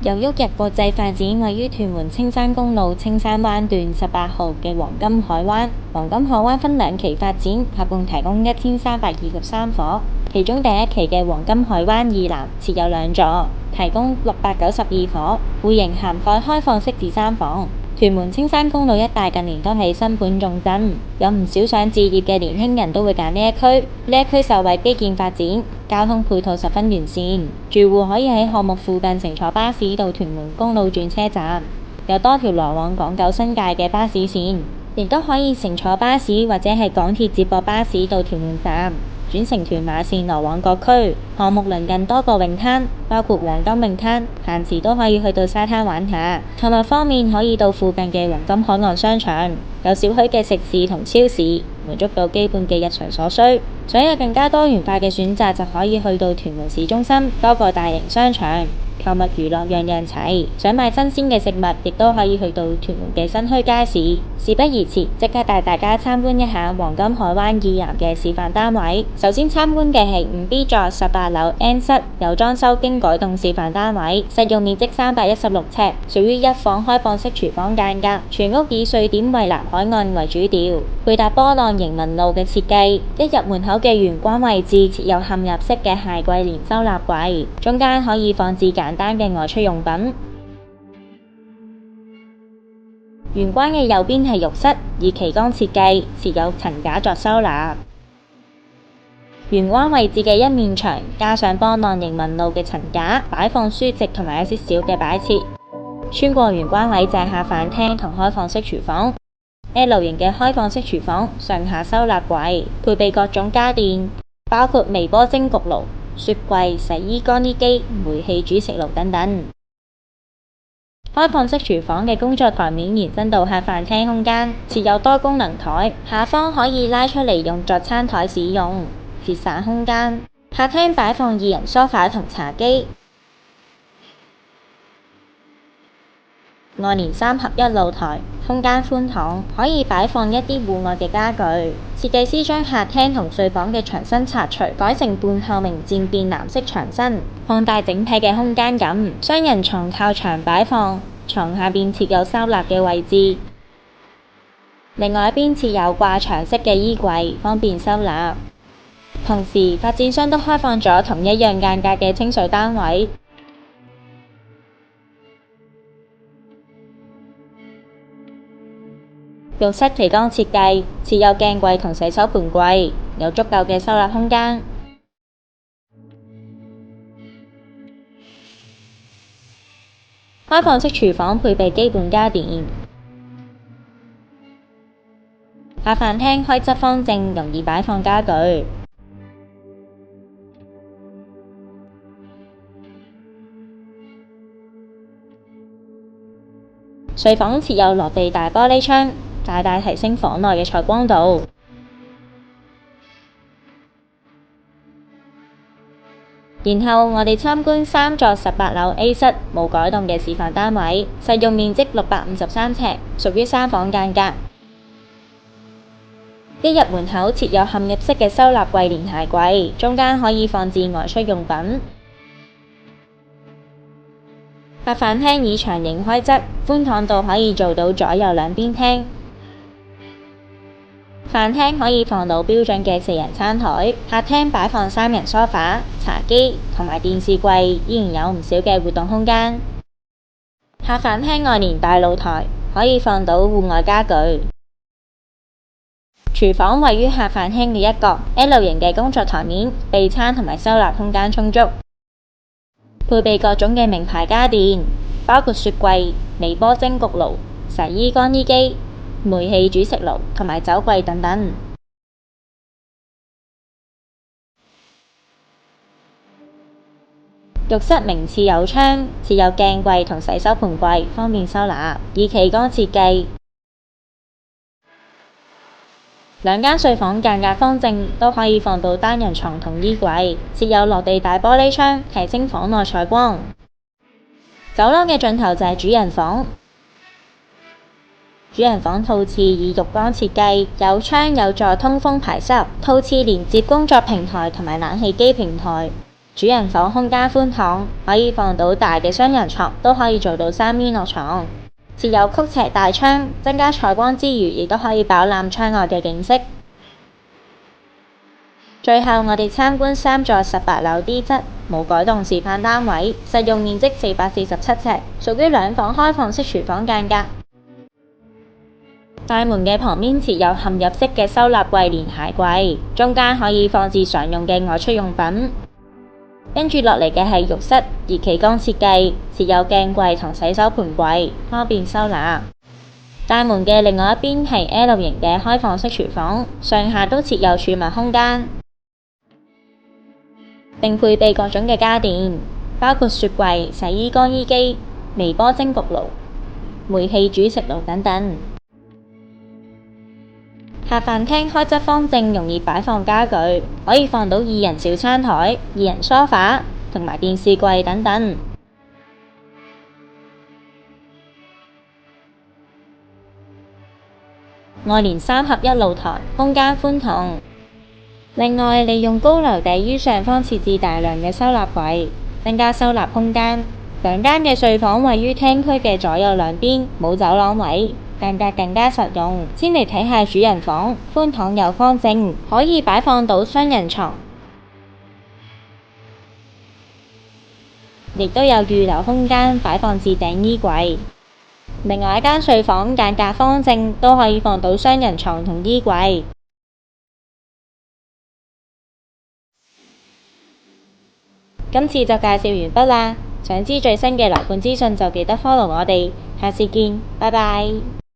由旭日國際發展位於屯門青山公路青山灣段18號嘅黃金海灣。黃金海灣分兩期發展，合共提供1323伙。其中第一期嘅黃金海灣以南設有2座，提供692伙，戶型涵蓋開放式至3房。屯門青山公路一帶近年都係新盤重鎮，有唔少想置業嘅年輕人都會揀呢一區。呢一區受惠基建發展，交通配套十分完善，住戶可以喺項目附近乘坐巴士到屯門公路轉車站，有多條來往港九新界嘅巴士線，亦都可以乘坐巴士或者係港鐵接駁巴士到屯門站，轉乘屯馬線來往各區。項目鄰近多個泳灘，包括黃金泳灘，閒時都可以去到沙灘玩下。購物方面可以到附近嘅黃金海岸商場，有少許嘅食肆同超市，滿足到基本嘅日常所需。想有更加多元化嘅選擇，就可以去到屯門市中心多個大型商場，購物娛樂樣樣齊。想買新鮮嘅食物，亦都可以去到屯門嘅新墟街市。事不宜遲，即刻帶大家參觀一下黃金海灣以南嘅示範單位。首先參觀嘅係5B 座18樓 N 室，有裝修經改動示範單位，實用面積316尺，屬於1房開放式廚房間隔。全屋以瑞典蔚藍海岸為主調，配搭波浪形紋路嘅設計。一入門口嘅玄關位置設有嵌入式嘅鞋櫃連收納櫃，中間可以放置簡單嘅外出用品。玄關嘅右邊係浴室，以旗杆設計，設有層架作收納。玄關位置嘅一面牆加上波浪形紋路嘅層架，擺放書籍同埋一些小嘅擺設。穿過玄關位就係下飯廳同開放式廚房。L 型嘅開放式廚房，上下收納櫃，配備各種家電，包括微波蒸焗爐、雪櫃、洗衣乾衣機、煤氣煮食爐等等。開放式廚房嘅工作台面延伸到客飯廳空間，設有多功能台，下方可以拉出嚟用作餐台使用，節省空間。客廳擺放2人梳化同茶几，外連3合1露台，空間寬敞，可以擺放一啲戶外嘅家具。設計師將客廳同睡房嘅牆身拆除，改成半透明漸變藍色牆身，放大整體嘅空間感。雙人床靠牆擺放，床下邊設有收納嘅位置。另外一邊設有掛牆式嘅衣櫃，方便收納。同時，發展商都開放咗同一樣間隔嘅清水單位。浴室旗杆設計，設有鏡櫃同洗手盆櫃，有足夠嘅收納空間。開放式廚房配備基本家電。客飯廳開側方正，容易擺放家具。睡房設有落地大玻璃窗，大大提升房內嘅採光度。然後我哋參觀3座18樓 A 室冇改動嘅示範單位，實用面積653尺，屬於3房間隔。一入門口設有嵌入式嘅收納櫃連鞋櫃，中間可以放置外出用品。客飯廳以長形開側，寬敞度可以做到左右兩邊廳。飯廳可以放到標準嘅4人餐台，客廳擺放3人梳化、茶几同埋電視櫃，依然有唔少嘅活動空間。客飯廳外連大露台，可以放到戶外家具。廚房位於客飯廳嘅一角 ，L 型嘅工作台面，備餐同埋收納空間充足。配備各種嘅名牌家電，包括雪櫃、微波蒸焗爐、洗衣乾衣機、煤氣煮食爐同埋酒櫃等等。浴室明廁有窗，設有鏡櫃同洗手盆櫃，方便收納，以旗杆設計。兩間睡房間隔方正，都可以放到單人床同衣櫃，設有落地大玻璃窗，提升房內採光。走廊嘅盡頭就係主人房。主人房套廁以浴缸設計，有窗有助通風排濕。套廁連接工作平台同埋冷氣機平台。主人房空間寬敞，可以放到大嘅雙人床，都可以做到3邊落床。設有曲斜大窗，增加採光之餘，亦都可以飽覽窗外嘅景色。最後，我哋參觀3座18樓 D 質冇改動示範單位，實用面積447尺，屬於2房開放式廚房間隔。大門嘅旁邊設有嵌入式嘅收納櫃連鞋櫃，中間可以放置常用嘅外出用品。跟住落嚟嘅係浴室，熱企缸設計，設有鏡櫃同洗手盆櫃，方便收納。大門嘅另外一邊係 L 型嘅開放式廚房，上下都設有儲物空間，並配備各種嘅家電，包括雪櫃、洗衣乾衣機、微波蒸焗爐、煤氣煮食爐等等。客飯廳開側方正，容易擺放家具，可以放到2人小餐台、2人梳化同埋電視櫃等等。外連3合1露台，空間寬敞。另外，利用高樓底於上方設置大量嘅收納櫃，增加收納空間。2間嘅睡房位於廳區嘅左右兩邊，冇走廊位，間隔更加實用。先嚟睇下主人房，寬敞又方正，可以擺放到雙人床，亦都有預留空間擺放置頂衣櫃。另外一間睡房間隔方正，都可以放到雙人床同衣櫃。今次就介紹完畢啦，想知最新嘅樓盤資訊就記得 follow 我哋，下次見，拜拜。